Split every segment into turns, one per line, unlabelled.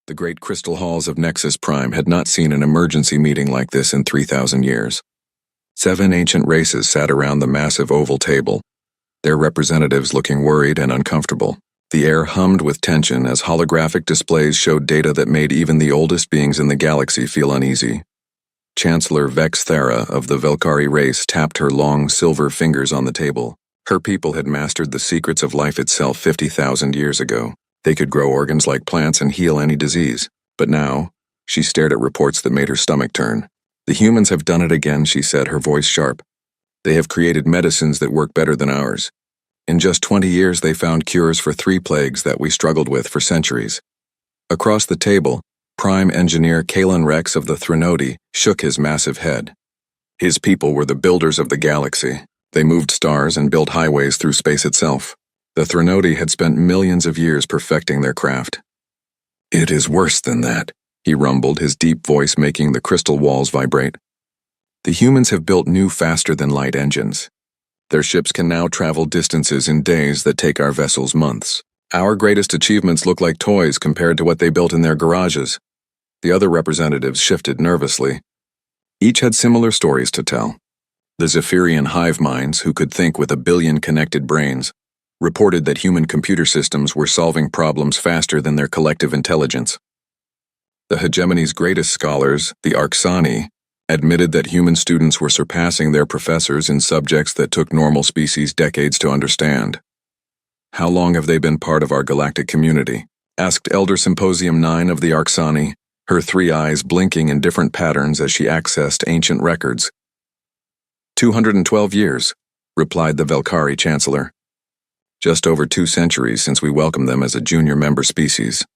The great crystal halls of Nexus Prime had not seen an emergency meeting like this in 3,000 years. 7 ancient races sat around the massive oval table, their representatives looking worried and uncomfortable. The air hummed with tension as holographic displays showed data that made even the oldest beings in the galaxy feel uneasy. Chancellor Vex Thera of the Velkari race tapped her long silver fingers on the table. Her people had mastered the secrets of life itself 50,000 years ago. They could grow organs like plants and heal any disease. But now, she stared at reports that made her stomach turn. The humans have done it again, she said, her voice sharp. They have created medicines that work better than ours. In just 20 years, they found cures for 3 plagues that we struggled with for centuries. Across the table, Prime Engineer Kalen Rex of the Threnody shook his massive head. His people were the builders of the galaxy. They moved stars and built highways through space itself. The Threnody had spent millions of years perfecting their craft. It is worse than that, he rumbled, his deep voice making the crystal walls vibrate. The humans have built new faster-than-light engines. Their ships can now travel distances in days that take our vessels months. Our greatest achievements look like toys compared to what they built in their garages. The other representatives shifted nervously. Each had similar stories to tell. The Zephyrian hive minds, who could think with 1 billion connected brains, reported that human computer systems were solving problems faster than their collective intelligence. The hegemony's greatest scholars, the Arxani, admitted that human students were surpassing their professors in subjects that took normal species decades to understand. How long have they been part of our galactic community? Asked Elder Symposium 9 of the Arxani, her 3 eyes blinking in different patterns as she accessed ancient records. 212 years, replied the Velkari Chancellor. Just over 2 centuries since we welcomed them as a junior member species.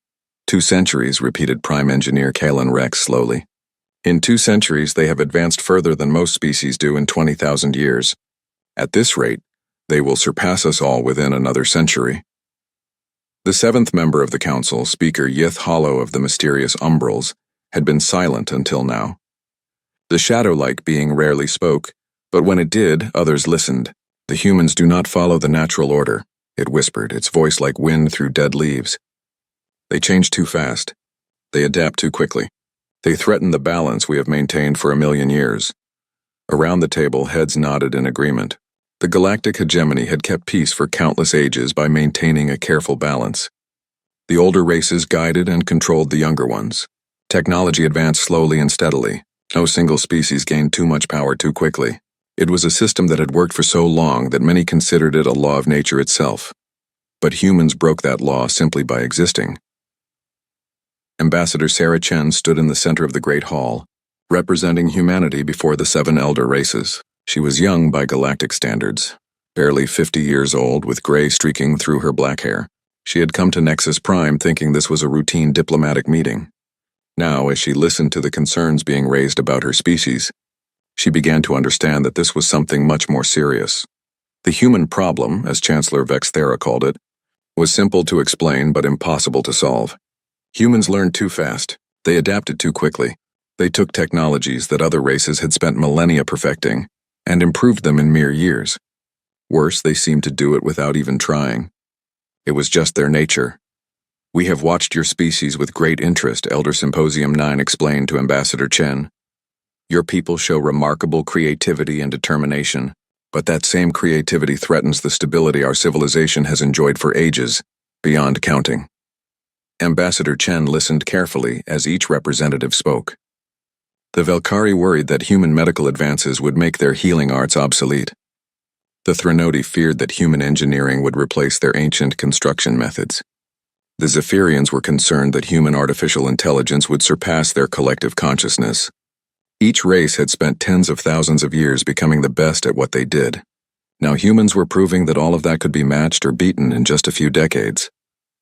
2 centuries, repeated Prime Engineer Kalen Rex slowly. In 2 centuries, they have advanced further than most species do in 20,000 years. At this rate, they will surpass us all within another century. The 7th member of the council, Speaker Yith Hollow of the mysterious Umbrals, had been silent until now. The shadow-like being rarely spoke, but when it did, others listened. The humans do not follow the natural order, it whispered, its voice like wind through dead leaves. They change too fast. They adapt too quickly. They threaten the balance we have maintained for 1,000,000 years. Around the table, heads nodded in agreement. The galactic hegemony had kept peace for countless ages by maintaining a careful balance. The older races guided and controlled the younger ones. Technology advanced slowly and steadily. No single species gained too much power too quickly. It was a system that had worked for so long that many considered it a law of nature itself. But humans broke that law simply by existing. Ambassador Sarah Chen stood in the center of the Great Hall, representing humanity before the 7 elder races. She was young by galactic standards, barely 50 years old with gray streaking through her black hair. She had come to Nexus Prime thinking this was a routine diplomatic meeting. Now, as she listened to the concerns being raised about her species, she began to understand that this was something much more serious. The human problem, as Chancellor Vex Thera called it, was simple to explain but impossible to solve. Humans learned too fast. They adapted too quickly. They took technologies that other races had spent millennia perfecting and improved them in mere years. Worse, they seemed to do it without even trying. It was just their nature. We have watched your species with great interest, Elder Symposium 9 explained to Ambassador Chen. Your people show remarkable creativity and determination, but that same creativity threatens the stability our civilization has enjoyed for ages, beyond counting. Ambassador Chen listened carefully as each representative spoke. The Velkari worried that human medical advances would make their healing arts obsolete. The Threnody feared that human engineering would replace their ancient construction methods. The Zephyrians were concerned that human artificial intelligence would surpass their collective consciousness. Each race had spent tens of thousands of years becoming the best at what they did. Now humans were proving that all of that could be matched or beaten in just a few decades.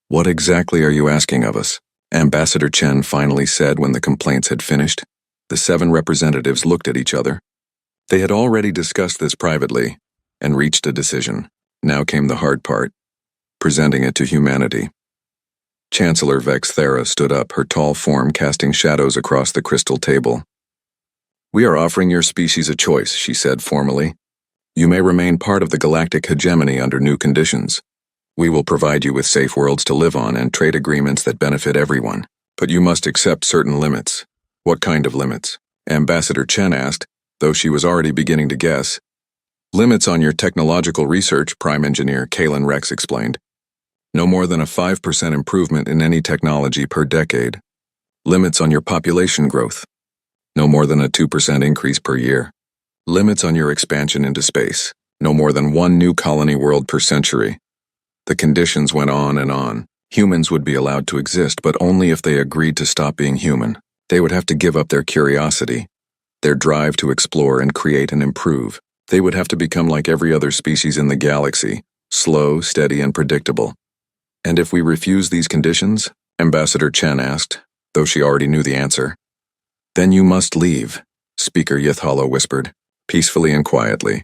What exactly are you asking of us? Ambassador Chen finally said when the complaints had finished. The 7 representatives looked at each other. They had already discussed this privately and reached a decision. Now came the hard part, presenting it to humanity. Chancellor Vex Thera stood up, her tall form casting shadows across the crystal table. We are offering your species a choice, she said formally. You may remain part of the galactic hegemony under new conditions. We will provide you with safe worlds to live on and trade agreements that benefit everyone. But you must accept certain limits. What kind of limits? Ambassador Chen asked, though she was already beginning to guess. Limits on your technological research, Prime Engineer Kalen Rex explained. No more than a 5% improvement in any technology per decade. Limits on your population growth. No more than a 2% increase per year. Limits on your expansion into space. No more than one new colony world per century. The conditions went on and on. Humans would be allowed to exist, but only if they agreed to stop being human. They would have to give up their curiosity, their drive to explore and create and improve. They would have to become like every other species in the galaxy, slow, steady, and predictable. And if we refuse these conditions? Ambassador Chen asked, though she already knew the answer. Then you must leave, Speaker Yithala whispered, peacefully and quietly.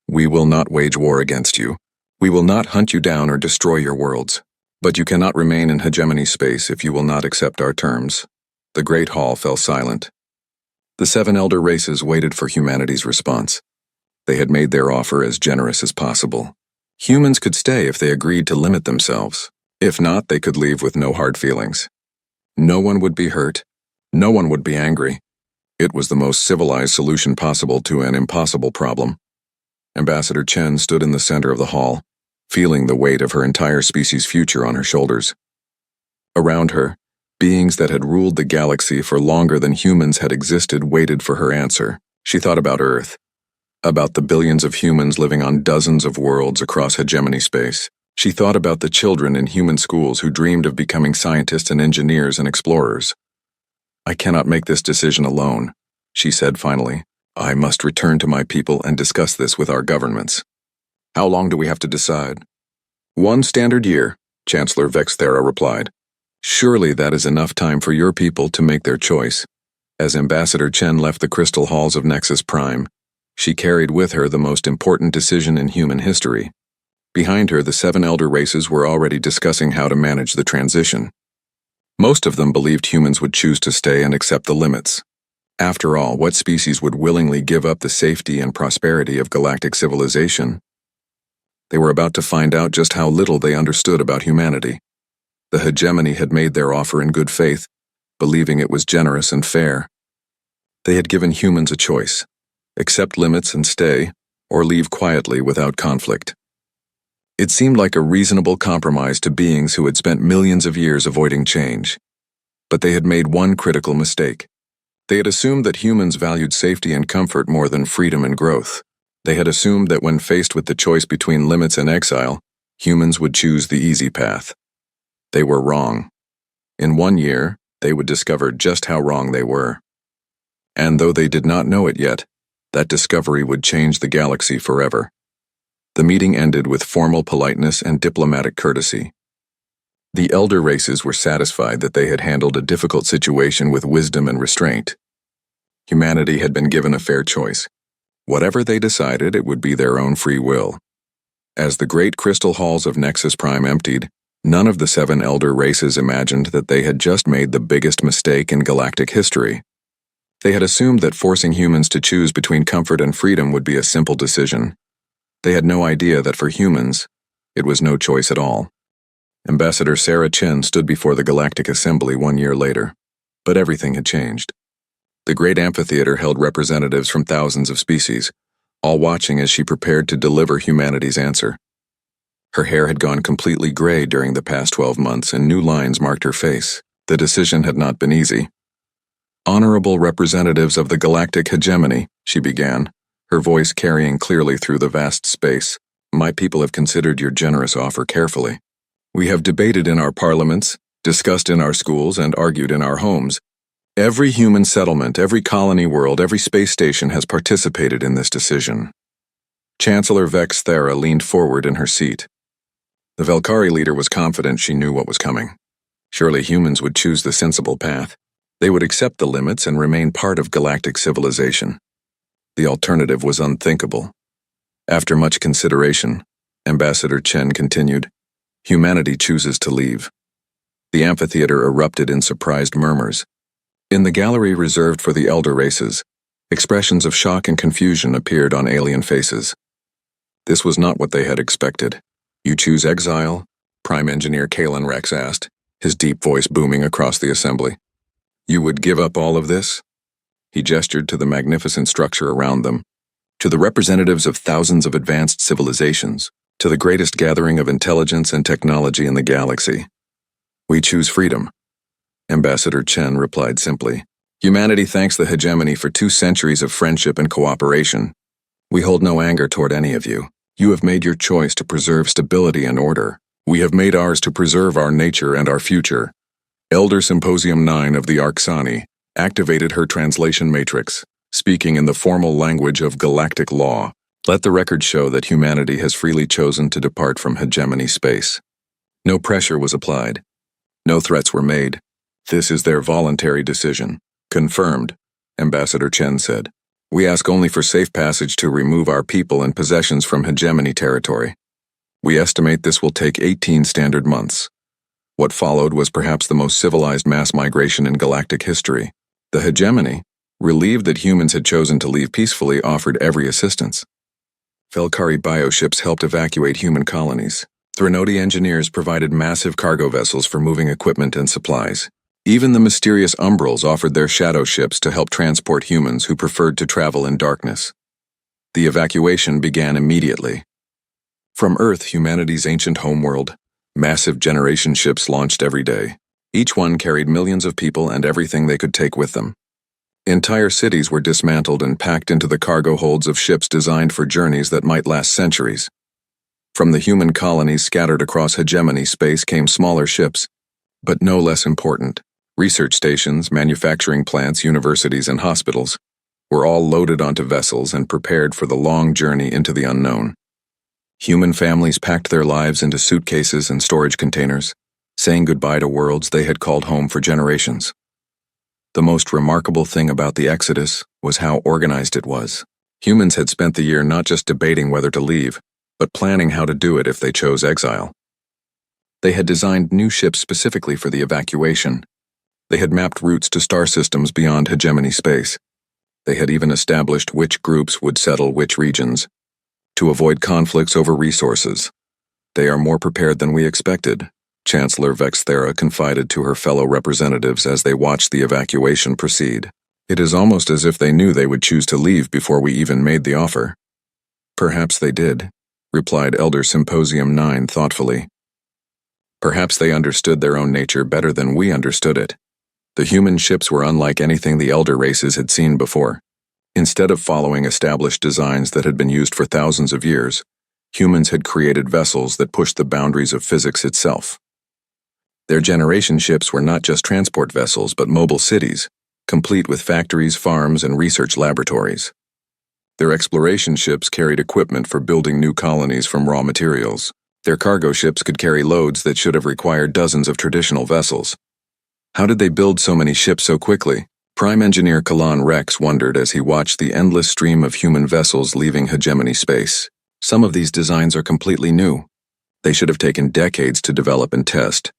We will not wage war against you. We will not hunt you down or destroy your worlds. But you cannot remain in hegemony space if you will not accept our terms. The Great Hall fell silent. The 7 elder races waited for humanity's response. They had made their offer as generous as possible. Humans could stay if they agreed to limit themselves. If not, they could leave with no hard feelings. No one would be hurt. No one would be angry. It was the most civilized solution possible to an impossible problem. Ambassador Chen stood in the center of the hall, feeling the weight of her entire species' future on her shoulders. Around her, beings that had ruled the galaxy for longer than humans had existed waited for her answer. She thought about Earth, about the billions of humans living on dozens of worlds across hegemony space. She thought about the children in human schools who dreamed of becoming scientists and engineers and explorers. I cannot make this decision alone, she said finally. I must return to my people and discuss this with our governments. How long do we have to decide? 1 standard year, Chancellor Vexthera replied. Surely that is enough time for your people to make their choice. As Ambassador Chen left the crystal halls of Nexus Prime, she carried with her the most important decision in human history. Behind her, the 7 elder races were already discussing how to manage the transition. Most of them believed humans would choose to stay and accept the limits. After all, what species would willingly give up the safety and prosperity of galactic civilization? They were about to find out just how little they understood about humanity. The hegemony had made their offer in good faith, believing it was generous and fair. They had given humans a choice: accept limits and stay, or leave quietly without conflict. It seemed like a reasonable compromise to beings who had spent millions of years avoiding change. But they had made one critical mistake. They had assumed that humans valued safety and comfort more than freedom and growth. They had assumed that when faced with the choice between limits and exile, humans would choose the easy path. They were wrong. In 1 year, they would discover just how wrong they were. And though they did not know it yet, that discovery would change the galaxy forever. The meeting ended with formal politeness and diplomatic courtesy. The elder races were satisfied that they had handled a difficult situation with wisdom and restraint. Humanity had been given a fair choice. Whatever they decided, it would be their own free will. As the great crystal halls of Nexus Prime emptied, none of the 7 elder races imagined that they had just made the biggest mistake in galactic history. They had assumed that forcing humans to choose between comfort and freedom would be a simple decision. They had no idea that for humans, it was no choice at all. Ambassador Sarah Chen stood before the Galactic Assembly 1 year later, but everything had changed. The great amphitheater held representatives from thousands of species, all watching as she prepared to deliver humanity's answer. Her hair had gone completely gray during the past 12 months, and new lines marked her face. The decision had not been easy. Honorable representatives of the galactic hegemony, she began, her voice carrying clearly through the vast space. My people have considered your generous offer carefully. We have debated in our parliaments, discussed in our schools, and argued in our homes. Every human settlement, every colony world, every space station has participated in this decision. Chancellor Vexthera leaned forward in her seat. The Velkari leader was confident she knew what was coming. Surely humans would choose the sensible path. They would accept the limits and remain part of galactic civilization. The alternative was unthinkable. After much consideration, Ambassador Chen continued, humanity chooses to leave. The amphitheater erupted in surprised murmurs. In the gallery reserved for the elder races, expressions of shock and confusion appeared on alien faces. This was not what they had expected. You choose exile? Prime Engineer Kalen Rex asked. his deep voice booming across the assembly. You would give up all of this? He gestured to the magnificent structure around them, to the representatives of thousands of advanced civilizations, to the greatest gathering of intelligence and technology in the galaxy. We choose freedom. Ambassador Chen replied simply. Humanity thanks the hegemony for 2 centuries of friendship and cooperation. We hold no anger toward any of you. You have made your choice to preserve stability and order. We have made ours to preserve our nature and our future. Elder Symposium 9 of the Arksani activated her translation matrix, speaking in the formal language of galactic law. Let the record show that humanity has freely chosen to depart from hegemony space. No pressure was applied. No threats were made. This is their voluntary decision. Confirmed, Ambassador Chen said. We ask only for safe passage to remove our people and possessions from hegemony territory. We estimate this will take 18 standard months. What followed was perhaps the most civilized mass migration in galactic history. The hegemony, relieved that humans had chosen to leave peacefully, offered every assistance. Velkari bioships helped evacuate human colonies. Threnodi engineers provided massive cargo vessels for moving equipment and supplies. Even the mysterious Umbrals offered their shadow ships to help transport humans who preferred to travel in darkness. The evacuation began immediately. From Earth, humanity's ancient homeworld, massive generation ships launched every day. Each one carried millions of people and everything they could take with them. Entire cities were dismantled and packed into the cargo holds of ships designed for journeys that might last centuries. From the human colonies scattered across hegemony space came smaller ships, but no less important. Research stations, manufacturing plants, universities, and hospitals were all loaded onto vessels and prepared for the long journey into the unknown. Human families packed their lives into suitcases and storage containers, saying goodbye to worlds they had called home for generations. The most remarkable thing about the Exodus was how organized it was. Humans had spent the year not just debating whether to leave, but planning how to do it if they chose exile. They had designed new ships specifically for the evacuation. They had mapped routes to star systems beyond hegemony space. They had even established which groups would settle which regions, to avoid conflicts over resources. They are more prepared than we expected, Chancellor Vexthera confided to her fellow representatives as they watched the evacuation proceed. It is almost as if they knew they would choose to leave before we even made the offer. Perhaps they did, replied Elder Symposium 9 thoughtfully. Perhaps they understood their own nature better than we understood it. The human ships were unlike anything the elder races had seen before. Instead of following established designs that had been used for thousands of years, humans had created vessels that pushed the boundaries of physics itself. Their generation ships were not just transport vessels but mobile cities, complete with factories, farms, and research laboratories. Their exploration ships carried equipment for building new colonies from raw materials. Their cargo ships could carry loads that should have required dozens of traditional vessels. How did they build so many ships so quickly? Prime Engineer Kalan Rex wondered as he watched the endless stream of human vessels leaving hegemony space. Some of these designs are completely new. They should have taken decades to develop and test.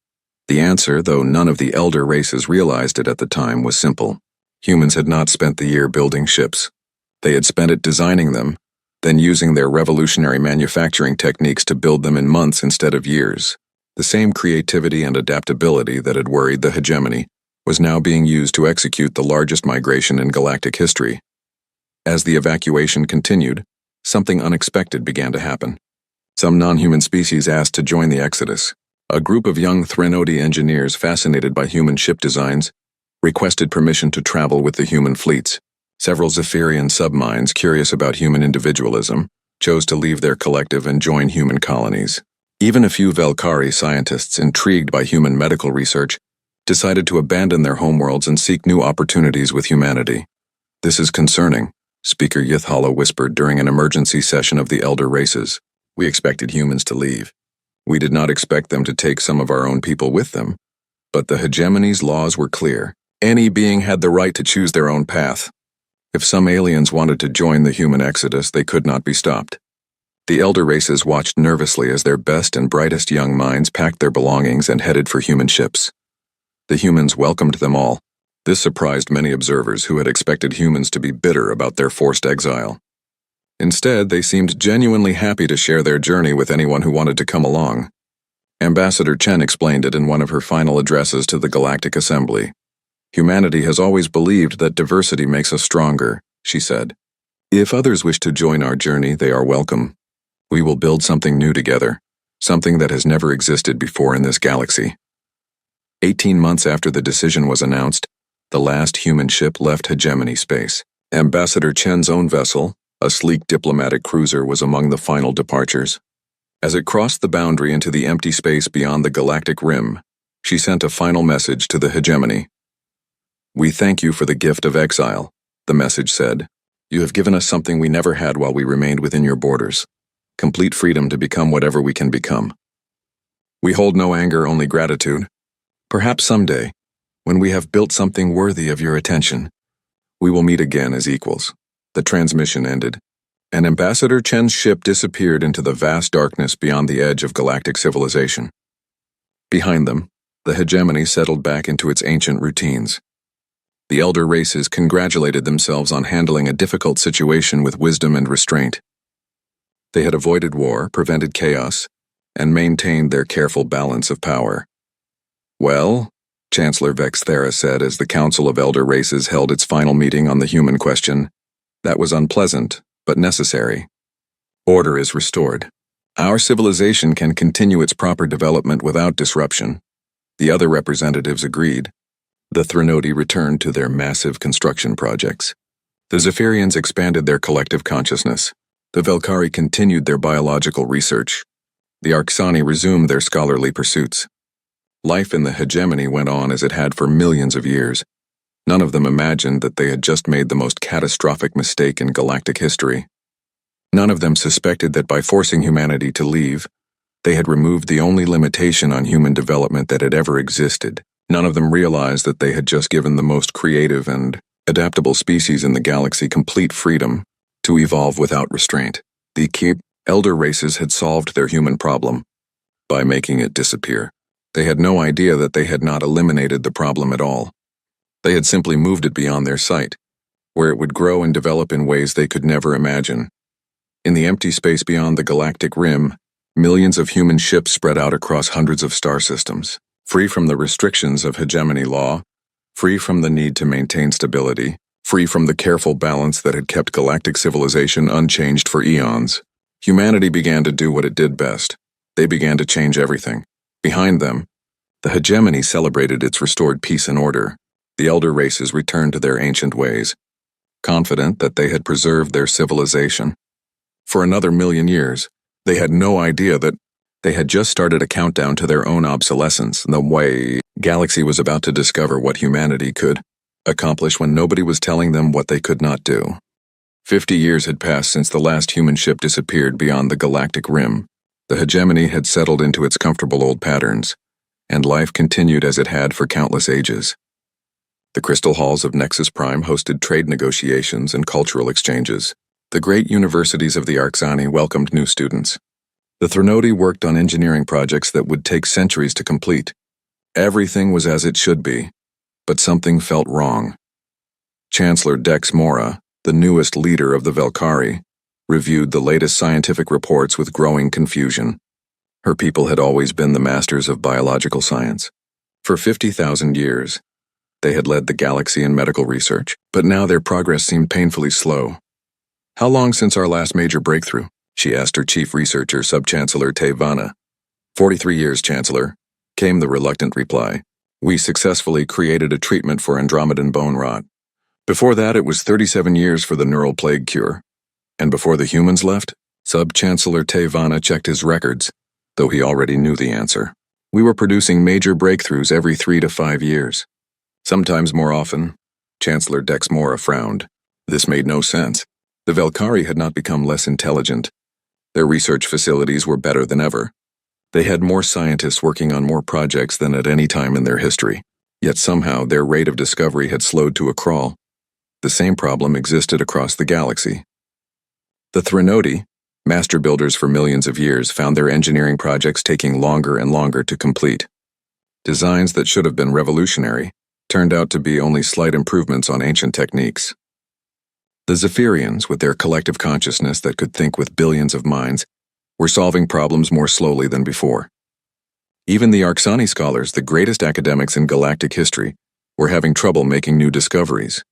The answer, though none of the elder races realized it at the time, was simple. Humans had not spent the year building ships. They had spent it designing them, then using their revolutionary manufacturing techniques to build them in months instead of years. The same creativity and adaptability that had worried the hegemony was now being used to execute the largest migration in galactic history. As the evacuation continued, something unexpected began to happen. Some non-human species asked to join the Exodus. A group of young Threnodi engineers fascinated by human ship designs requested permission to travel with the human fleets. Several Zephyrian subminds, curious about human individualism, chose to leave their collective and join human colonies. Even a few Velkari scientists, intrigued by human medical research, decided to abandon their homeworlds and seek new opportunities with humanity. This is concerning, Speaker Yithala whispered during an emergency session of the elder races. We expected humans to leave. We did not expect them to take some of our own people with them. But the hegemony's laws were clear. Any being had the right to choose their own path. If some aliens wanted to join the human exodus, they could not be stopped. The elder races watched nervously as their best and brightest young minds packed their belongings and headed for human ships. The humans welcomed them all. This surprised many observers who had expected humans to be bitter about their forced exile. Instead, they seemed genuinely happy to share their journey with anyone who wanted to come along. Ambassador Chen explained it in one of her final addresses to the Galactic Assembly. Humanity has always believed that diversity makes us stronger, she said. If others wish to join our journey, they are welcome. We will build something new together, something that has never existed before in this galaxy. 18 months after the decision was announced, the last human ship left hegemony space. Ambassador Chen's own vessel, a sleek diplomatic cruiser, was among the final departures. As it crossed the boundary into the empty space beyond the galactic rim, she sent a final message to the hegemony. "We thank you for the gift of exile," the message said. "You have given us something we never had while we remained within your borders. Complete freedom to become whatever we can become. We hold no anger, only gratitude. Perhaps someday, when we have built something worthy of your attention, we will meet again as equals." The transmission ended, and Ambassador Chen's ship disappeared into the vast darkness beyond the edge of galactic civilization. Behind them, the hegemony settled back into its ancient routines. The elder races congratulated themselves on handling a difficult situation with wisdom and restraint. They had avoided war, prevented chaos, and maintained their careful balance of power. "Well," Chancellor Vexthera said as the Council of Elder Races held its final meeting on the human question, "that was unpleasant, but necessary. Order is restored. Our civilization can continue its proper development without disruption." The other representatives agreed. The Threnodi returned to their massive construction projects. The Zephyrians expanded their collective consciousness. The Velkari continued their biological research. The Arxani resumed their scholarly pursuits. Life in the hegemony went on as it had for millions of years. None of them imagined that they had just made the most catastrophic mistake in galactic history. None of them suspected that by forcing humanity to leave, they had removed the only limitation on human development that had ever existed. None of them realized that they had just given the most creative and adaptable species in the galaxy complete freedom to evolve without restraint. The elder races had solved their human problem by making it disappear. They had no idea that they had not eliminated the problem at all. They had simply moved it beyond their sight, where it would grow and develop in ways they could never imagine. In the empty space beyond the galactic rim, millions of human ships spread out across hundreds of star systems, free from the restrictions of hegemony law, free from the need to maintain stability, free from the careful balance that had kept galactic civilization unchanged for eons. Humanity began to do what it did best. They began to change everything. Behind them, the hegemony celebrated its restored peace and order. The elder races returned to their ancient ways, confident that they had preserved their civilization. For another million years, they had no idea that they had just started a countdown to their own obsolescence, the way galaxy was about to discover what humanity could accomplish when nobody was telling them what they could not do. 50 years had passed since the last human ship disappeared beyond the galactic rim. The hegemony had settled into its comfortable old patterns, and life continued as it had for countless ages. The crystal halls of Nexus Prime hosted trade negotiations and cultural exchanges. The great universities of the Arxani welcomed new students. The Threnodi worked on engineering projects that would take centuries to complete. Everything was as it should be, but something felt wrong. Chancellor Dex Mora, the newest leader of the Velkari, reviewed the latest scientific reports with growing confusion. Her people had always been the masters of biological science. For 50,000 years, they had led the galaxy in medical research, but now their progress seemed painfully slow. "How long since our last major breakthrough?" she asked her chief researcher, Sub-Chancellor Tevana. 43 years, Chancellor," came the reluctant reply. "We successfully created a treatment for Andromedan bone rot. Before that, it was 37 years for the neural plague cure. And before the humans left?" Sub-Chancellor Tevana checked his records, though he already knew the answer. "We were producing major breakthroughs every 3 to 5 years. Sometimes more often." Chancellor Dex Mora frowned. This made no sense. The Velkari had not become less intelligent. Their research facilities were better than ever. They had more scientists working on more projects than at any time in their history. Yet somehow their rate of discovery had slowed to a crawl. The same problem existed across the galaxy. The Threnodi, master builders for millions of years, found their engineering projects taking longer and longer to complete. Designs that should have been revolutionary turned out to be only slight improvements on ancient techniques. The Zephyrians, with their collective consciousness that could think with billions of minds, were solving problems more slowly than before. Even the Arksani scholars, the greatest academics in galactic history, were having trouble making new discoveries.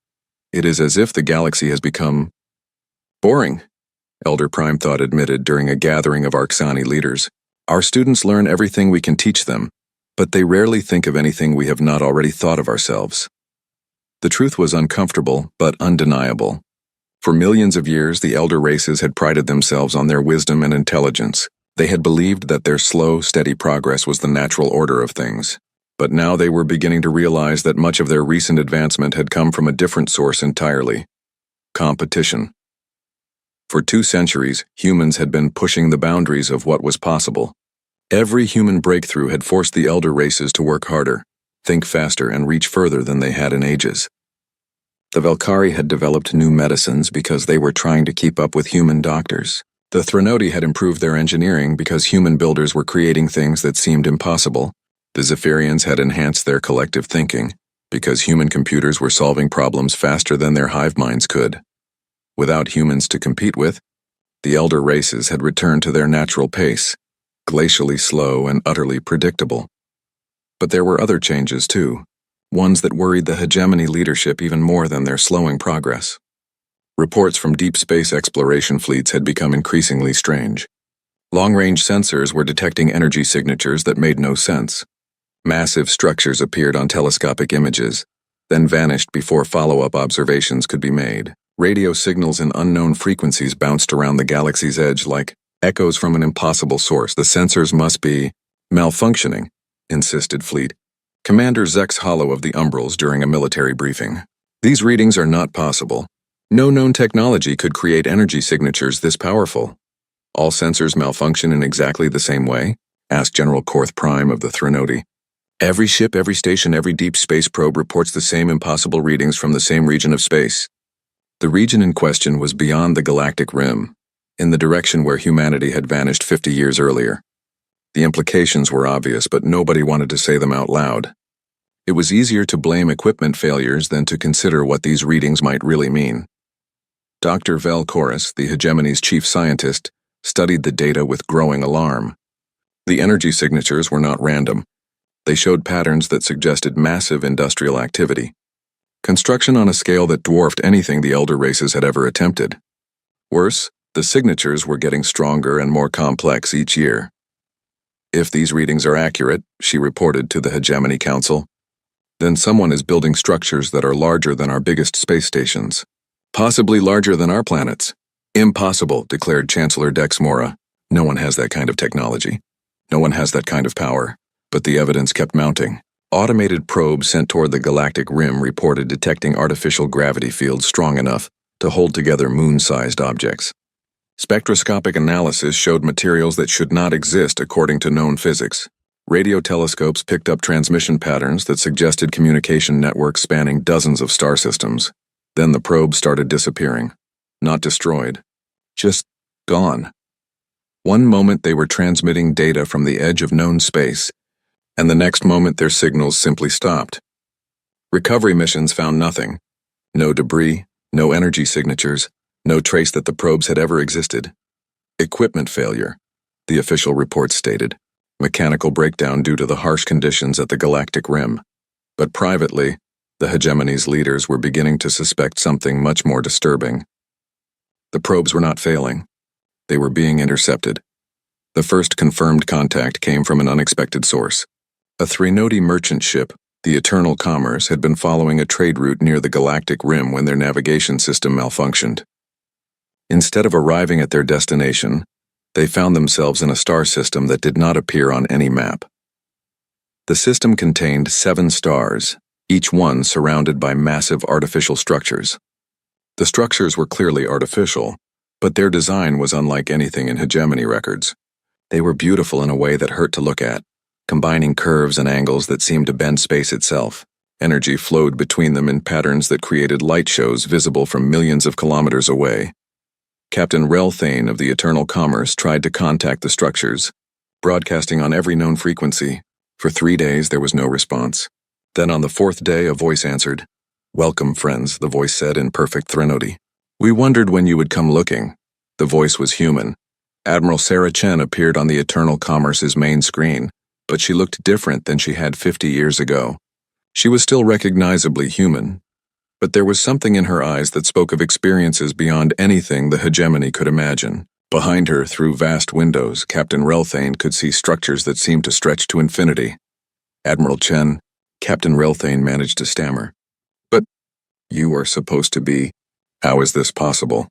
It is as if the galaxy has become boring, Elder Prime Thought admitted during a gathering of Arksani leaders. Our students learn everything we can teach them, but they rarely think of anything we have not already thought of ourselves. The truth was uncomfortable, but undeniable. For millions of years, the elder races had prided themselves on their wisdom and intelligence. They had believed that their slow, steady progress was the natural order of things. But now they were beginning to realize that much of their recent advancement had come from a different source entirely: competition. For 2 centuries, humans had been pushing the boundaries of what was possible. Every human breakthrough had forced the elder races to work harder, think faster, and reach further than they had in ages. The Velkari had developed new medicines because they were trying to keep up with human doctors. The Threnodi had improved their engineering because human builders were creating things that seemed impossible. The Zephyrians had enhanced their collective thinking because human computers were solving problems faster than their hive minds could. Without humans to compete with, the elder races had returned to their natural pace, glacially slow and utterly predictable. But there were other changes too, ones that worried the hegemony leadership even more than their slowing progress. Reports from deep space exploration fleets had become increasingly strange. Long-range sensors were detecting energy signatures that made no sense. Massive structures appeared on telescopic images, then vanished before follow-up observations could be made. Radio signals in unknown frequencies bounced around the galaxy's edge like echoes from an impossible source. The sensors must be malfunctioning, insisted Fleet Commander Zex Hollow of the Umbrals during a military briefing. These readings are not possible. No known technology could create energy signatures this powerful. All sensors malfunction in exactly the same way? Asked General Korth Prime of the Threnodi. Every ship, every station, every deep space probe reports the same impossible readings from the same region of space. The region in question was beyond the galactic rim, in the direction where humanity had vanished 50 years earlier. The implications were obvious, but nobody wanted to say them out loud. It was easier to blame equipment failures than to consider what these readings might really mean. Dr. Vel Chorus, the hegemony's chief scientist, studied the data with growing alarm. The energy signatures were not random. They showed patterns that suggested massive industrial activity. Construction on a scale that dwarfed anything the elder races had ever attempted. Worse, the signatures were getting stronger and more complex each year. If these readings are accurate, she reported to the Hegemony Council, then someone is building structures that are larger than our biggest space stations. Possibly larger than our planets. Impossible, declared Chancellor Dex Mora. No one has that kind of technology. No one has that kind of power. But the evidence kept mounting. Automated probes sent toward the galactic rim reported detecting artificial gravity fields strong enough to hold together moon-sized objects. Spectroscopic analysis showed materials that should not exist according to known physics. Radio telescopes picked up transmission patterns that suggested communication networks spanning dozens of star systems. Then the probes started disappearing. Not destroyed. Just gone. One moment they were transmitting data from the edge of known space, and the next moment their signals simply stopped. Recovery missions found nothing. No debris, no energy signatures, no trace that the probes had ever existed. Equipment failure, the official report stated. Mechanical breakdown due to the harsh conditions at the galactic rim. But privately, the hegemony's leaders were beginning to suspect something much more disturbing. The probes were not failing. They were being intercepted. The first confirmed contact came from an unexpected source. A Threnodi merchant ship, the Eternal Commerce, had been following a trade route near the galactic rim when their navigation system malfunctioned. Instead of arriving at their destination, they found themselves in a star system that did not appear on any map. The system contained 7 stars, each one surrounded by massive artificial structures. The structures were clearly artificial, but their design was unlike anything in hegemony records. They were beautiful in a way that hurt to look at, combining curves and angles that seemed to bend space itself. Energy flowed between them in patterns that created light shows visible from millions of kilometers away. Captain Rel Thane of the Eternal Commerce tried to contact the structures, broadcasting on every known frequency. For 3 days there was no response. Then on the 4th day a voice answered. "Welcome, friends," the voice said in perfect Threnodi. "We wondered when you would come looking." The voice was human. Admiral Sarah Chen appeared on the Eternal Commerce's main screen, but she looked different than she had 50 years ago. She was still recognizably human, but there was something in her eyes that spoke of experiences beyond anything the hegemony could imagine. Behind her, through vast windows, Captain Relthane could see structures that seemed to stretch to infinity. Admiral Chen, Captain Relthane managed to stammer. But you are supposed to be. How is this possible?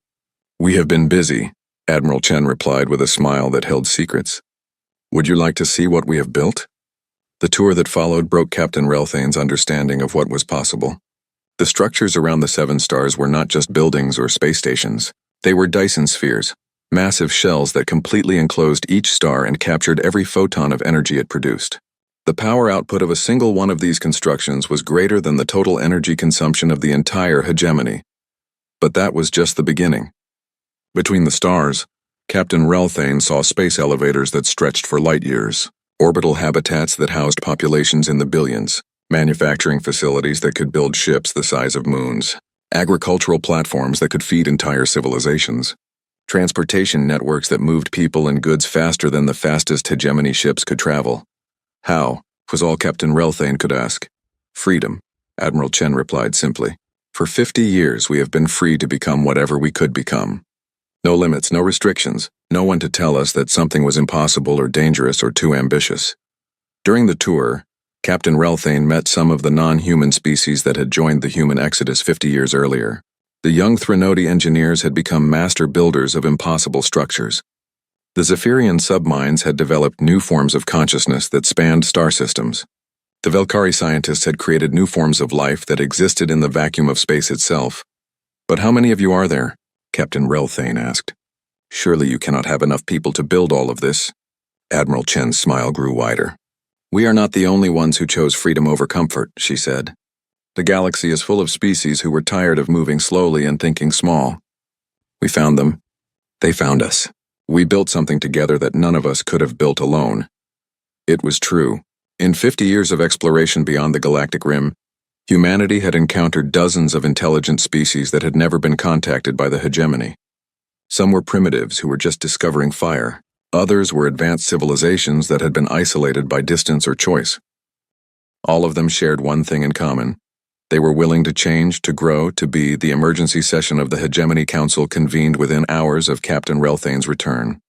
We have been busy, Admiral Chen replied with a smile that held secrets. Would you like to see what we have built? The tour that followed broke Captain Relthane's understanding of what was possible. The structures around the 7 stars were not just buildings or space stations. They were Dyson spheres, massive shells that completely enclosed each star and captured every photon of energy it produced. The power output of a single one of these constructions was greater than the total energy consumption of the entire hegemony. But that was just the beginning. Between the stars, Captain Relthane saw space elevators that stretched for light years, orbital habitats that housed populations in the billions, manufacturing facilities that could build ships the size of moons, agricultural platforms that could feed entire civilizations, transportation networks that moved people and goods faster than the fastest hegemony ships could travel. How, was all Captain Relthane could ask. Freedom, Admiral Chen replied simply. For 50 years we have been free to become whatever we could become. No limits, no restrictions, no one to tell us that something was impossible or dangerous or too ambitious. During the tour, Captain Relthane met some of the non-human species that had joined the human exodus 50 years earlier. The young Threnody engineers had become master builders of impossible structures. The Zephyrian subminds had developed new forms of consciousness that spanned star systems. The Velkari scientists had created new forms of life that existed in the vacuum of space itself. But how many of you are there? Captain Relthane asked. Surely you cannot have enough people to build all of this. Admiral Chen's smile grew wider. We are not the only ones who chose freedom over comfort, she said. The galaxy is full of species who were tired of moving slowly and thinking small. We found them. They found us. We built something together that none of us could have built alone. It was true. In 50 years of exploration beyond the galactic rim, humanity had encountered dozens of intelligent species that had never been contacted by the hegemony. Some were primitives who were just discovering fire. Others were advanced civilizations that had been isolated by distance or choice. All of them shared one thing in common. They were willing to change, to grow, to be. The emergency session of the Hegemony Council convened within hours of Captain Relthane's return.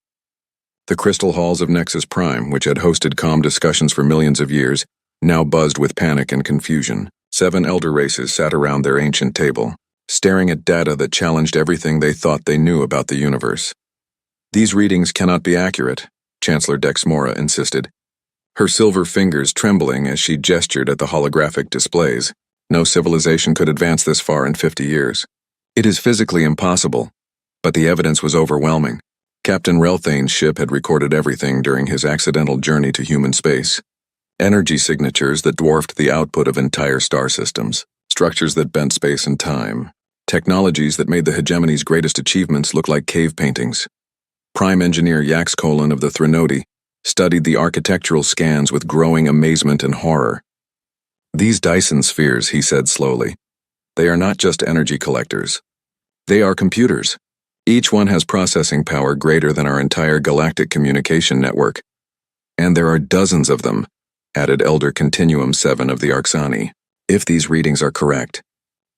The crystal halls of Nexus Prime, which had hosted calm discussions for millions of years, now buzzed with panic and confusion. 7 elder races sat around their ancient table, staring at data that challenged everything they thought they knew about the universe. These readings cannot be accurate, Chancellor Dexmora insisted, her silver fingers trembling as she gestured at the holographic displays. No civilization could advance this far in 50 years. It is physically impossible, but the evidence was overwhelming. Captain Relthane's ship had recorded everything during his accidental journey to human space. Energy signatures that dwarfed the output of entire star systems, structures that bent space and time, technologies that made the hegemony's greatest achievements look like cave paintings. Prime Engineer Yax Colon of the Threnody studied the architectural scans with growing amazement and horror. These Dyson spheres, he said slowly, they are not just energy collectors. They are computers. Each one has processing power greater than our entire galactic communication network. And there are dozens of them, added Elder Continuum 7 of the Arxani. If these readings are correct,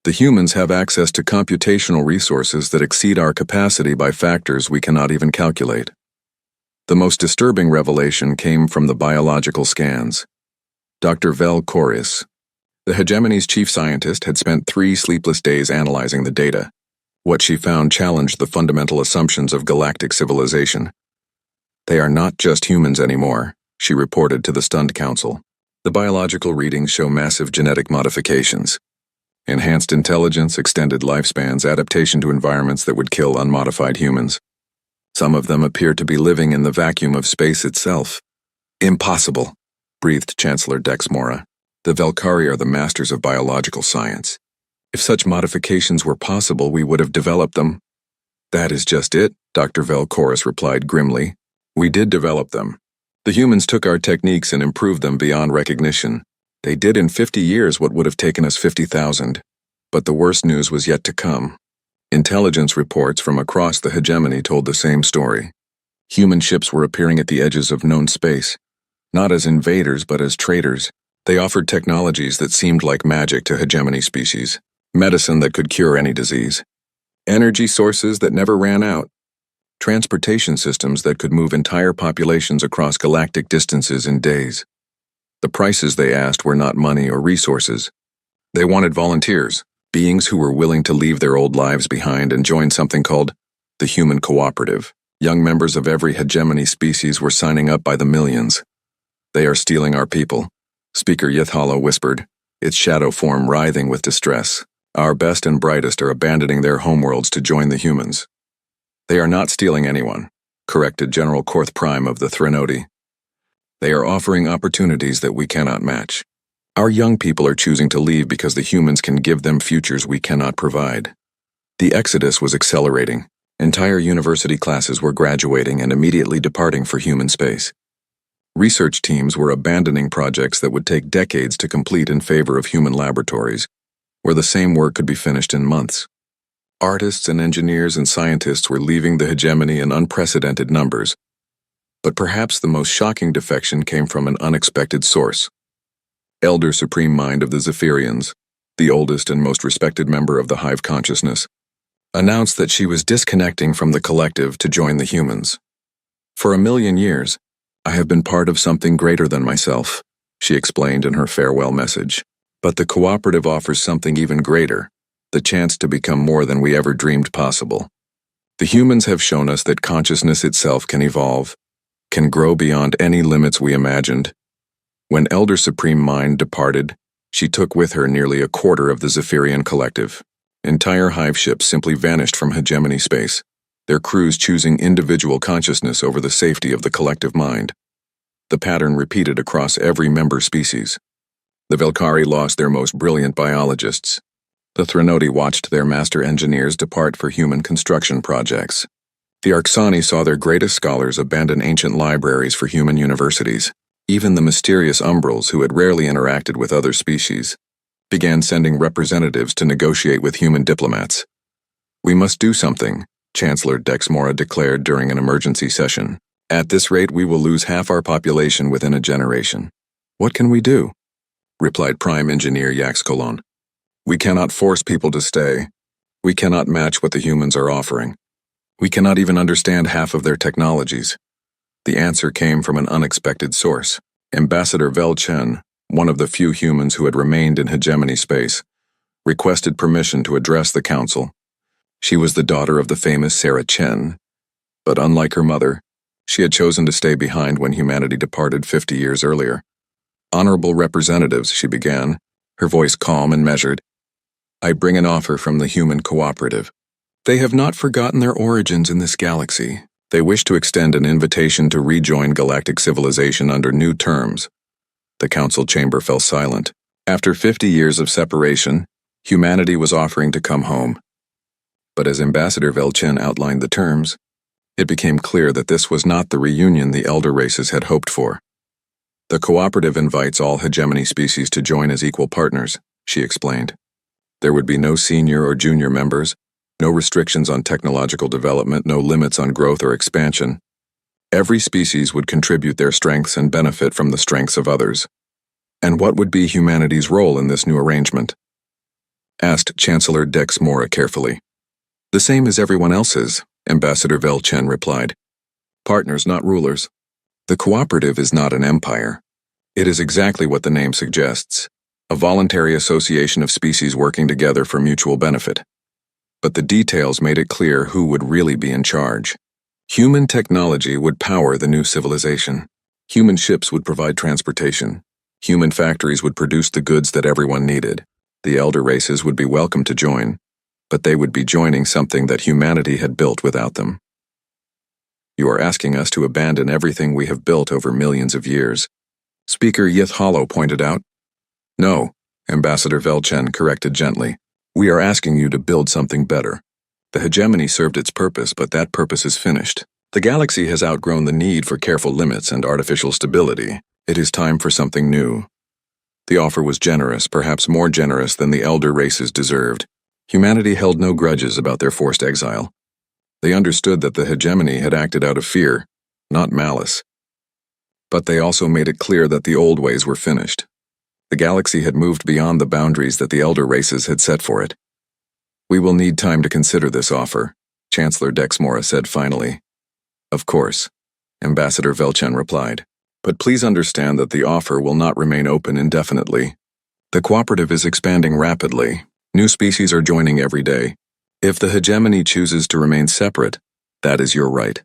the humans have access to computational resources that exceed our capacity by factors we cannot even calculate. The most disturbing revelation came from the biological scans. Dr. Vel Koris, the hegemony's chief scientist, had spent 3 sleepless days analyzing the data. What she found challenged the fundamental assumptions of galactic civilization. They are not just humans anymore, she reported to the stunned council. The biological readings show massive genetic modifications. Enhanced intelligence, extended lifespans, adaptation to environments that would kill unmodified humans. Some of them appear to be living in the vacuum of space itself. Impossible, breathed Chancellor Dexmora. The Velkari are the masters of biological science. If such modifications were possible, we would have developed them. That is just it, Dr. Velkoris replied grimly. We did develop them. The humans took our techniques and improved them beyond recognition. They did in 50 years what would have taken us 50,000. But the worst news was yet to come. Intelligence reports from across the hegemony told the same story. Human ships were appearing at the edges of known space. Not as invaders, but as traders. They offered technologies that seemed like magic to hegemony species, medicine that could cure any disease, energy sources that never ran out, transportation systems that could move entire populations across galactic distances in days. The prices they asked were not money or resources. They wanted volunteers, beings who were willing to leave their old lives behind and join something called the Human Cooperative. Young members of every hegemony species were signing up by the millions. "They are stealing our people," Speaker Yithalo whispered, its shadow form writhing with distress. "Our best and brightest are abandoning their homeworlds to join the humans." "They are not stealing anyone," corrected General Korth Prime of the Threnodi. "They are offering opportunities that we cannot match. Our young people are choosing to leave because the humans can give them futures we cannot provide." The exodus was accelerating. Entire university classes were graduating and immediately departing for human space. Research teams were abandoning projects that would take decades to complete in favor of human laboratories, where the same work could be finished in months. Artists and engineers and scientists were leaving the hegemony in unprecedented numbers. But perhaps the most shocking defection came from an unexpected source. Elder Supreme Mind of the Zephyrians, the oldest and most respected member of the Hive consciousness, announced that she was disconnecting from the collective to join the humans. "For a million years, I have been part of something greater than myself," she explained in her farewell message. "But the cooperative offers something even greater, the chance to become more than we ever dreamed possible. The humans have shown us that consciousness itself can evolve, can grow beyond any limits we imagined." When Elder Supreme Mind departed, she took with her nearly a quarter of the Zephyrian collective. Entire Hive ships simply vanished from hegemony space, their crews choosing individual consciousness over the safety of the collective mind. The pattern repeated across every member species. The Velkari lost their most brilliant biologists. The Threnodi watched their master engineers depart for human construction projects. The Arxani saw their greatest scholars abandon ancient libraries for human universities. Even the mysterious Umbrals, who had rarely interacted with other species, began sending representatives to negotiate with human diplomats. "We must do something," Chancellor Dexmora declared during an emergency session. "At this rate, we will lose half our population within a generation." "What can we do?" replied Prime Engineer Yax Colon. "We cannot force people to stay. We cannot match what the humans are offering. We cannot even understand half of their technologies." The answer came from an unexpected source. Ambassador Vel Chen, one of the few humans who had remained in hegemony space, requested permission to address the council. She was the daughter of the famous Sarah Chen, but unlike her mother, she had chosen to stay behind when humanity departed 50 years earlier. "Honorable representatives," she began, her voice calm and measured, "I bring an offer from the Human Cooperative. They have not forgotten their origins in this galaxy. They wish to extend an invitation to rejoin galactic civilization under new terms." The council chamber fell silent. After 50 years of separation, humanity was offering to come home. But as Ambassador Velchen outlined the terms, it became clear that this was not the reunion the elder races had hoped for. "The cooperative invites all hegemony species to join as equal partners," she explained. "There would be no senior or junior members, no restrictions on technological development, no limits on growth or expansion. Every species would contribute their strengths and benefit from the strengths of others." "And what would be humanity's role in this new arrangement?" asked Chancellor Dexmora carefully. "The same as everyone else's," Ambassador Velchen replied. "Partners, not rulers. The cooperative is not an empire. It is exactly what the name suggests, a voluntary association of species working together for mutual benefit. But the details made it clear who would really be in charge. Human technology would power the new civilization. Human ships would provide transportation. Human factories would produce the goods that everyone needed. The elder races would be welcome to join, but they would be joining something that humanity had built without them. "You are asking us to abandon everything we have built over millions of years," Speaker Yithalo pointed out. "No," Ambassador Velchen corrected gently. "We are asking you to build something better. The hegemony served its purpose, but that purpose is finished. The galaxy has outgrown the need for careful limits and artificial stability. It is time for something new." The offer was generous, perhaps more generous than the elder races deserved. Humanity held no grudges about their forced exile. They understood that the hegemony had acted out of fear, not malice. But they also made it clear that the old ways were finished. The galaxy had moved beyond the boundaries that the elder races had set for it. "We will need time to consider this offer," Chancellor Dexmora said finally. "Of course," Ambassador Velchen replied. "But please understand that the offer will not remain open indefinitely. The cooperative is expanding rapidly. New species are joining every day. If the hegemony chooses to remain separate, that is your right.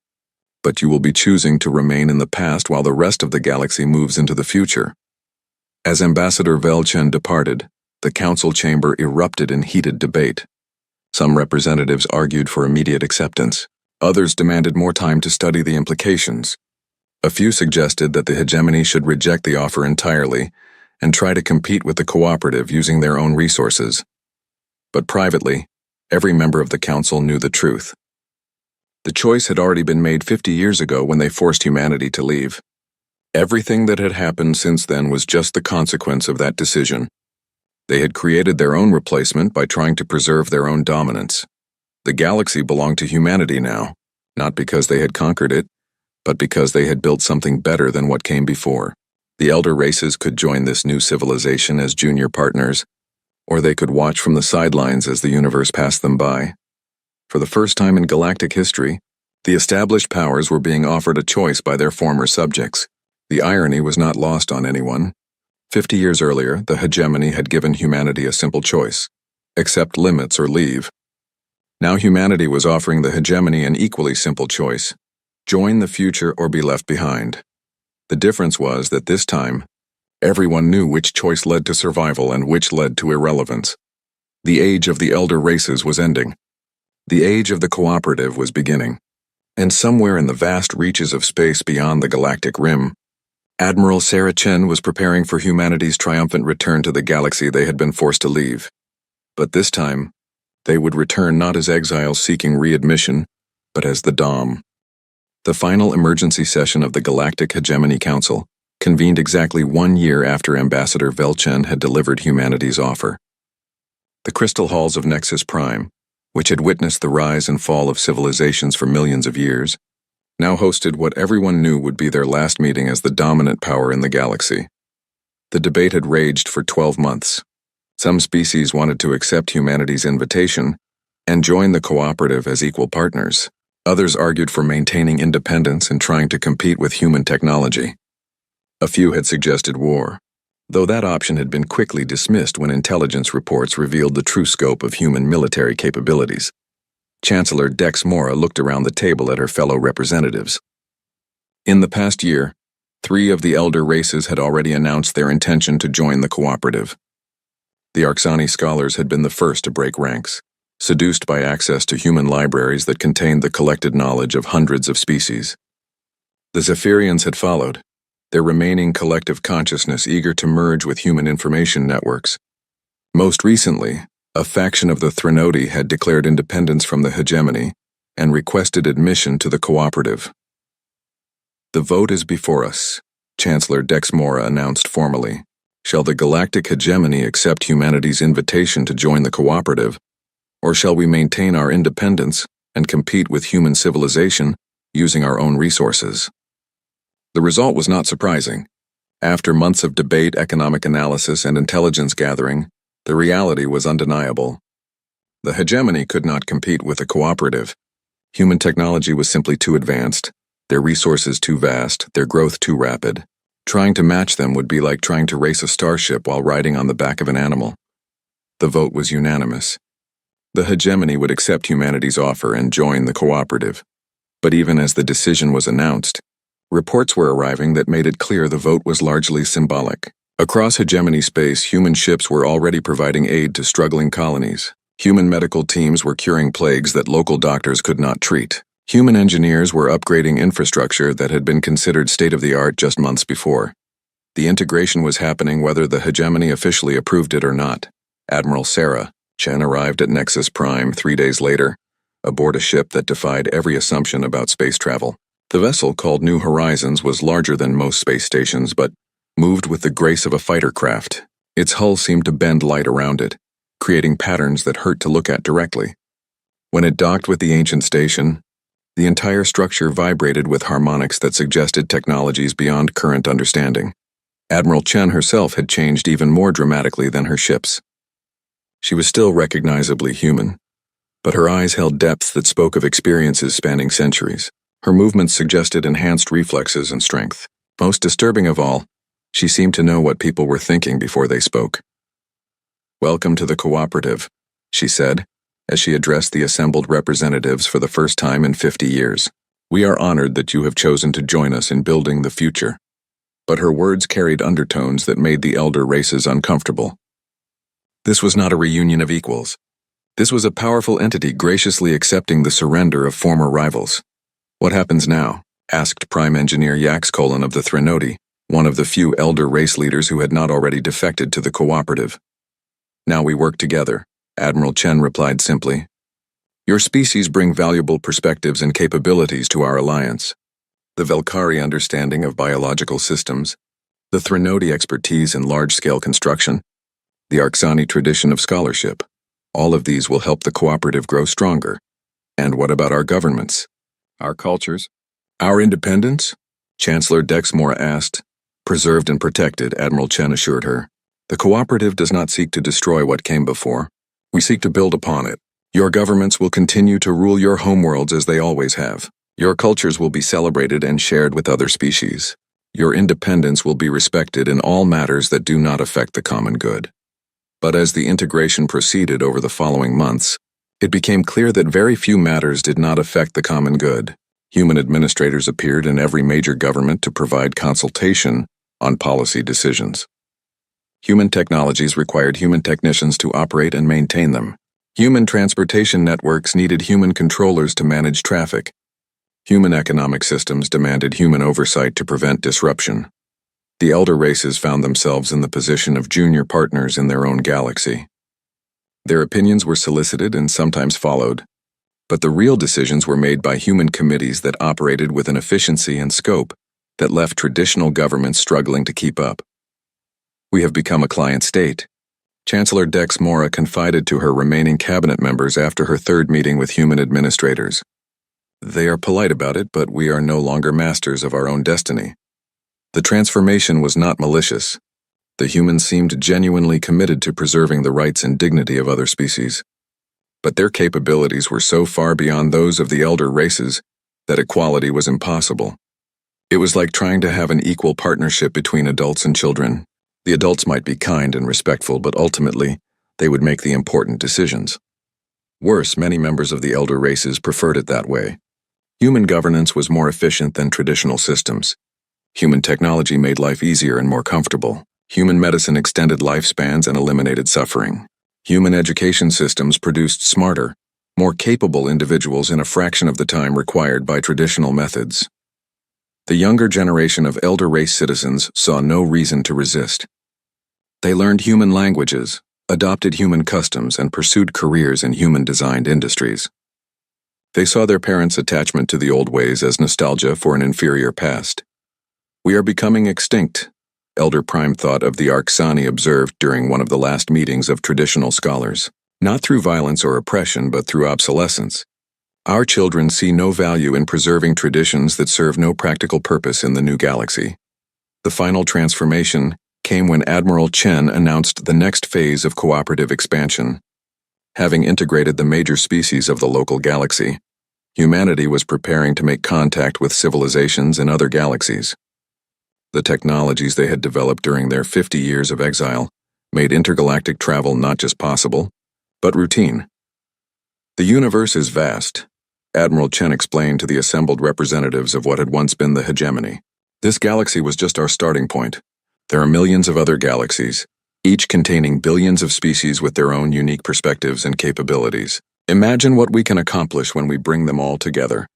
But you will be choosing to remain in the past while the rest of the galaxy moves into the future." As Ambassador Velchen departed, the council chamber erupted in heated debate. Some representatives argued for immediate acceptance. Others demanded more time to study the implications. A few suggested that the hegemony should reject the offer entirely and try to compete with the cooperative using their own resources. But privately, every member of the council knew the truth. The choice had already been made 50 years ago when they forced humanity to leave. Everything that had happened since then was just the consequence of that decision. They had created their own replacement by trying to preserve their own dominance. The galaxy belonged to humanity now, not because they had conquered it, but because they had built something better than what came before. The elder races could join this new civilization as junior partners, or they could watch from the sidelines as the universe passed them by. For the first time in galactic history, the established powers were being offered a choice by their former subjects. The irony was not lost on anyone. 50 years earlier, the hegemony had given humanity a simple choice: accept limits or leave. Now humanity was offering the hegemony an equally simple choice: join the future or be left behind. The difference was that this time, everyone knew which choice led to survival and which led to irrelevance. The age of the elder races was ending. The age of the cooperative was beginning. And somewhere in the vast reaches of space beyond the galactic rim, Admiral Sarah Chen was preparing for humanity's triumphant return to the galaxy they had been forced to leave. But this time, they would return not as exiles seeking readmission, but as the Dom. The final emergency session of the Galactic Hegemony Council convened exactly 1 year after Ambassador Velchen had delivered humanity's offer. The crystal halls of Nexus Prime, which had witnessed the rise and fall of civilizations for millions of years, now hosted what everyone knew would be their last meeting as the dominant power in the galaxy. The debate had raged for 12 months. Some species wanted to accept humanity's invitation and join the cooperative as equal partners. Others argued for maintaining independence and trying to compete with human technology. A few had suggested war, though that option had been quickly dismissed when intelligence reports revealed the true scope of human military capabilities. Chancellor Dexmora looked around the table at her fellow representatives. In the past year, 3 of the elder races had already announced their intention to join the cooperative. The Arxani scholars had been the first to break ranks, seduced by access to human libraries that contained the collected knowledge of hundreds of species. The Zephyrians had followed, their remaining collective consciousness eager to merge with human information networks. Most recently, a faction of the Threnodi had declared independence from the hegemony and requested admission to the cooperative. "The vote is before us," Chancellor Dexmora announced formally. "Shall the galactic hegemony accept humanity's invitation to join the cooperative, or shall we maintain our independence and compete with human civilization using our own resources?" The result was not surprising. After months of debate, economic analysis, and intelligence gathering, the reality was undeniable. The hegemony could not compete with the cooperative. Human technology was simply too advanced, their resources too vast, their growth too rapid. Trying to match them would be like trying to race a starship while riding on the back of an animal. The vote was unanimous. The hegemony would accept humanity's offer and join the cooperative. But even as the decision was announced, reports were arriving that made it clear the vote was largely symbolic. Across hegemony space, human ships were already providing aid to struggling colonies. Human medical teams were curing plagues that local doctors could not treat. Human engineers were upgrading infrastructure that had been considered state-of-the-art just months before. The integration was happening whether the hegemony officially approved it or not. Admiral Sarah Chen arrived at Nexus Prime 3 days later, aboard a ship that defied every assumption about space travel. The vessel, called New Horizons, was larger than most space stations, but moved with the grace of a fighter craft. Its hull seemed to bend light around it, creating patterns that hurt to look at directly. When it docked with the ancient station, The entire structure vibrated with harmonics that suggested technologies beyond current understanding. Admiral Chen herself had changed even more dramatically than her ships. She was still recognizably human, but her eyes held depth that spoke of experiences spanning centuries. Her movements suggested enhanced reflexes and strength. Most disturbing of all, she seemed to know what people were thinking before they spoke. "Welcome to the cooperative," she said, as she addressed the assembled representatives for the first time in 50 years. "We are honored that you have chosen to join us in building the future." But her words carried undertones that made the elder races uncomfortable. This was not a reunion of equals. This was a powerful entity graciously accepting the surrender of former rivals. "What happens now?" asked Prime Engineer Yaxcolin of the Threnody, one of the few elder race leaders who had not already defected to the cooperative. "Now we work together," Admiral Chen replied simply. "Your species bring valuable perspectives and capabilities to our alliance. The Velkari understanding of biological systems, the Threnody expertise in large-scale construction, the Arksani tradition of scholarship. All of these will help the cooperative grow stronger. And what about our governments? Our cultures? Our independence?" Chancellor Dexmore asked. "Preserved and protected," Admiral Chen assured her. "The cooperative does not seek to destroy what came before. We seek to build upon it. Your governments will continue to rule your homeworlds as they always have. Your cultures will be celebrated and shared with other species. Your independence will be respected in all matters that do not affect the common good." But as the integration proceeded over the following months, it became clear that very few matters did not affect the common good. Human administrators appeared in every major government to provide consultation on policy decisions. Human technologies required human technicians to operate and maintain them. Human transportation networks needed human controllers to manage traffic. Human economic systems demanded human oversight to prevent disruption. The elder races found themselves in the position of junior partners in their own galaxy. Their opinions were solicited and sometimes followed, but the real decisions were made by human committees that operated with an efficiency and scope that left traditional governments struggling to keep up. "We have become a client state," Chancellor Dex Mora confided to her remaining cabinet members after her third meeting with human administrators. "They are polite about it, but we are no longer masters of our own destiny." The transformation was not malicious. The humans seemed genuinely committed to preserving the rights and dignity of other species. But their capabilities were so far beyond those of the elder races that equality was impossible. It was like trying to have an equal partnership between adults and children. The adults might be kind and respectful, but ultimately, they would make the important decisions. Worse, many members of the elder races preferred it that way. Human governance was more efficient than traditional systems. Human technology made life easier and more comfortable. Human medicine extended lifespans and eliminated suffering. Human education systems produced smarter, more capable individuals in a fraction of the time required by traditional methods. The younger generation of elder race citizens saw no reason to resist. They learned human languages, adopted human customs, and pursued careers in human-designed industries. They saw their parents' attachment to the old ways as nostalgia for an inferior past. "We are becoming extinct," Elder Prime thought of the Arksani observed during one of the last meetings of traditional scholars. "Not through violence or oppression, but through obsolescence. Our children see no value in preserving traditions that serve no practical purpose in the new galaxy." The final transformation came when Admiral Chen announced the next phase of cooperative expansion. Having integrated the major species of the local galaxy, humanity was preparing to make contact with civilizations in other galaxies. The technologies they had developed during their 50 years of exile made intergalactic travel not just possible, but routine. "The universe is vast," Admiral Chen explained to the assembled representatives of what had once been the hegemony. "This galaxy was just our starting point. There are millions of other galaxies, each containing billions of species with their own unique perspectives and capabilities. Imagine what we can accomplish when we bring them all together."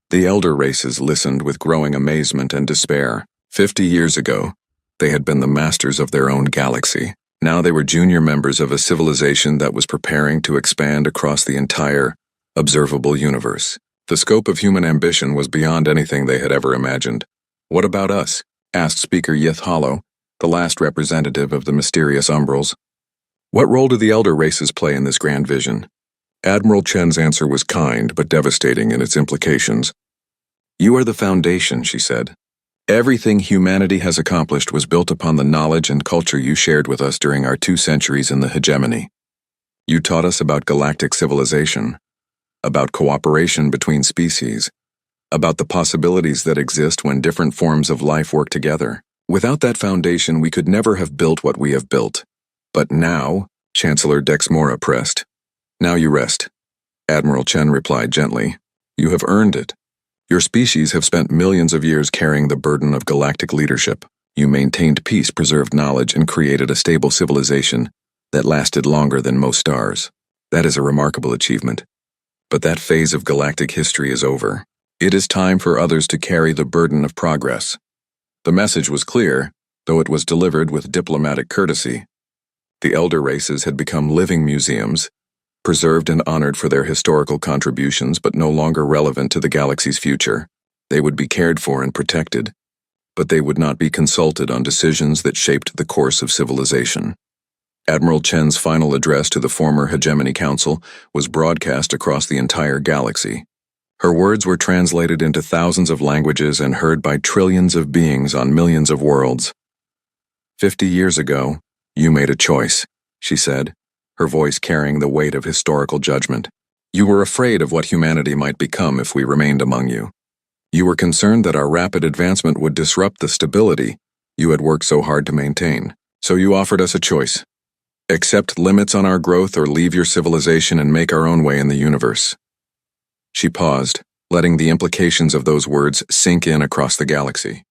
The elder races listened with growing amazement and despair. 50 years ago, they had been the masters of their own galaxy. Now they were junior members of a civilization that was preparing to expand across the entire, observable universe. The scope of human ambition was beyond anything they had ever imagined. "What about us?" asked Speaker Yith Hollow, the last representative of the mysterious Umbrals. "What role do the elder races play in this grand vision?" Admiral Chen's answer was kind but devastating in its implications. "You are the foundation," she said. "Everything humanity has accomplished was built upon the knowledge and culture you shared with us during our 2 centuries in the hegemony. You taught us about galactic civilization, about cooperation between species, about the possibilities that exist when different forms of life work together. Without that foundation, we could never have built what we have built. But now," Chancellor Dexmora pressed. "Now you rest." Admiral Chen replied gently. "You have earned it. Your species have spent millions of years carrying the burden of galactic leadership. You maintained peace, preserved knowledge, and created a stable civilization that lasted longer than most stars. That is a remarkable achievement. But that phase of galactic history is over. It is time for others to carry the burden of progress." The message was clear, though it was delivered with diplomatic courtesy. The elder races had become living museums, preserved and honored for their historical contributions but no longer relevant to the galaxy's future. They would be cared for and protected, but they would not be consulted on decisions that shaped the course of civilization. Admiral Chen's final address to the former Hegemony Council was broadcast across the entire galaxy. Her words were translated into thousands of languages and heard by trillions of beings on millions of worlds. 50 years ago, you made a choice, she said, her voice carrying the weight of historical judgment. You were afraid of what humanity might become if we remained among you. You were concerned that our rapid advancement would disrupt the stability you had worked so hard to maintain. So you offered us a choice. Accept limits on our growth or leave your civilization and make our own way in the universe. She paused, letting the implications of those words sink in across the galaxy.